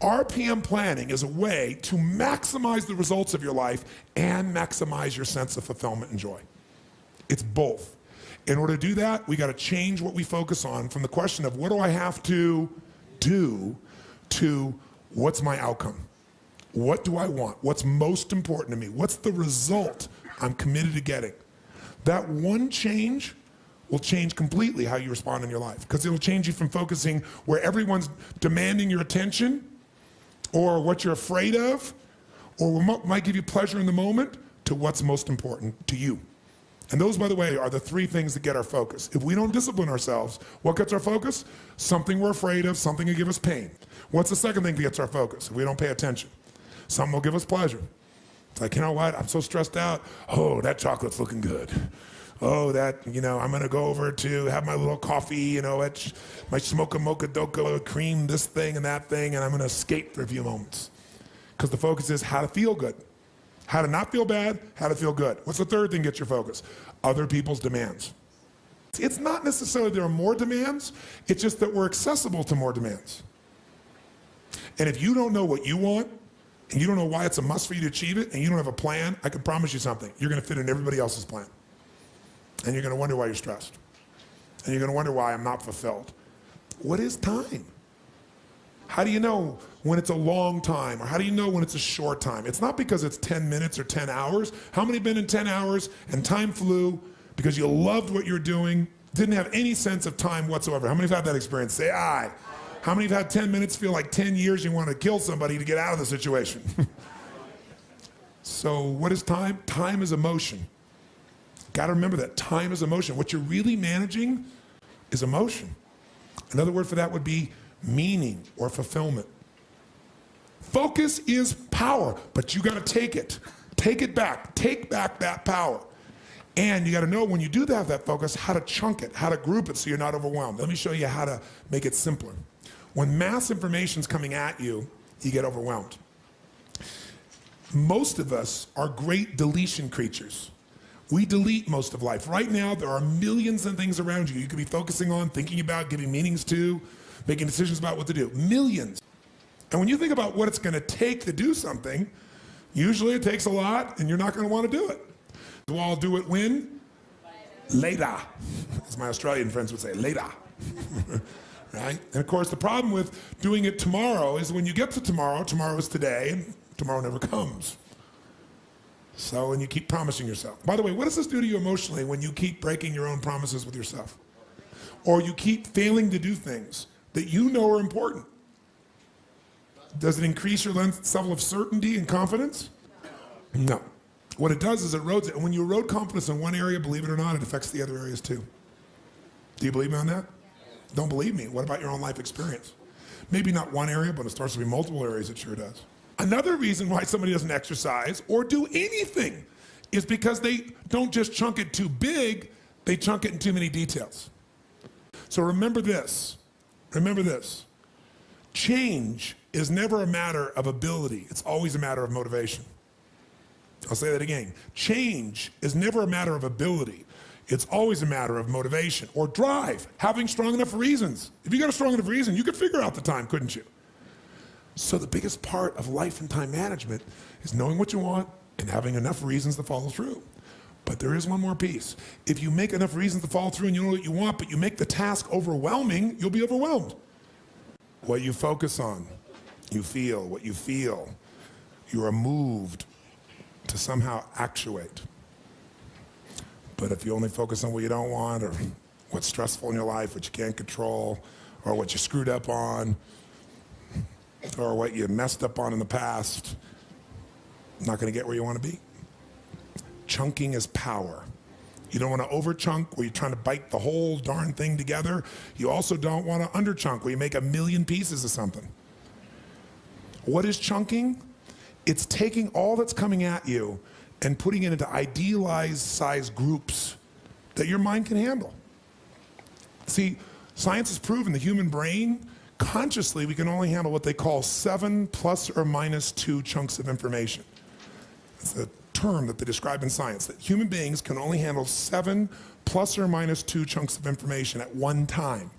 RPM planning is a way to maximize the results of your life and maximize your sense of fulfillment and joy. It's both. In order to do that, we got to change what we focus on from the question of what do I have to do to what's my outcome? What do I want? What's most important to me? What's the result I'm committed to getting? That one change will change completely how you respond in your life, because it'll change you from focusing where everyone's demanding your attention or what you're afraid of or what might give you pleasure in the moment to what's most important to you. And those, by the way, are the three things that get our focus. If we don't discipline ourselves, what gets our focus? Something we're afraid of, something will give us pain. What's the second thing that gets our focus if we don't pay attention? Something will give us pleasure. It's like, you know what, I'm so stressed out. Oh, that chocolate's looking good. Oh, that, I'm gonna go over to have my little coffee, my smocha mocha doka cream, this thing and that thing, and I'm gonna escape for a few moments. Because the focus is how to feel good. How to not feel bad, how to feel good. What's the third thing that gets your focus? Other people's demands. It's not necessarily there are more demands, it's just that we're accessible to more demands. And if you don't know what you want, and you don't know why it's a must for you to achieve it, and you don't have a plan, I can promise you something. You're gonna fit in everybody else's plan. And you're gonna wonder why you're stressed. And you're gonna wonder why I'm not fulfilled. What is time? How do you know when it's a long time, or how do you know when it's a short time? It's not because it's 10 minutes or 10 hours. How many have been in 10 hours and time flew because you loved what you're doing, didn't have any sense of time whatsoever? How many have had that experience? Say aye. How many have had 10 minutes feel like 10 years you want to kill somebody to get out of the situation? So what is time? Time is emotion. Got to remember that time is emotion. What you're really managing is emotion. Another word for that would be meaning or fulfillment. Focus is power, but you got to take it. Take it back. Take back that power. And you got to know when you do have that focus, how to chunk it, how to group it so you're not overwhelmed. Let me show you how to make it simpler. When mass information's coming at you, you get overwhelmed. Most of us are great deletion creatures. We delete most of life. Right now, there are millions of things around you could be focusing on, thinking about, giving meanings to, making decisions about what to do. Millions. And when you think about what it's going to take to do something, usually it takes a lot, and you're not going to want to do it. So I'll do it when? Later. As my Australian friends would say, later. Right? And of course, the problem with doing it tomorrow is when you get to tomorrow, tomorrow is today, and tomorrow never comes. So, when you keep promising yourself. By the way, what does this do to you emotionally when you keep breaking your own promises with yourself? Or you keep failing to do things that you know are important? Does it increase your level of certainty and confidence? No. What it does is it erodes it. And when you erode confidence in one area, believe it or not, it affects the other areas too. Do you believe me on that? Don't believe me. What about your own life experience? Maybe not one area, but it starts to be multiple areas, it sure does. Another reason why somebody doesn't exercise or do anything is because they don't just chunk it too big, they chunk it in too many details. So remember this. Remember this. Change is never a matter of ability. It's always a matter of motivation. I'll say that again. Change is never a matter of ability. It's always a matter of motivation or drive, having strong enough reasons. If you got a strong enough reason, you could figure out the time, couldn't you? So the biggest part of life and time management is knowing what you want and having enough reasons to follow through. But there is one more piece. If you make enough reasons to follow through and you know what you want, but you make the task overwhelming, you'll be overwhelmed. What you focus on, you feel. What you feel, you are moved to somehow actuate. But if you only focus on what you don't want, or what's stressful in your life, what you can't control, or what you screwed up on, or what you messed up on in the past, not going to get where you want to be. Chunking is power. You don't want to over-chunk where you're trying to bite the whole darn thing together. You also don't want to under-chunk where you make a million pieces of something. What is chunking? It's taking all that's coming at you and putting it into idealized size groups that your mind can handle. See, science has proven the human brain, consciously, we can only handle what they call 7 ± 2 chunks of information. It's a term that they describe in science, that human beings can only handle 7 ± 2 chunks of information at one time.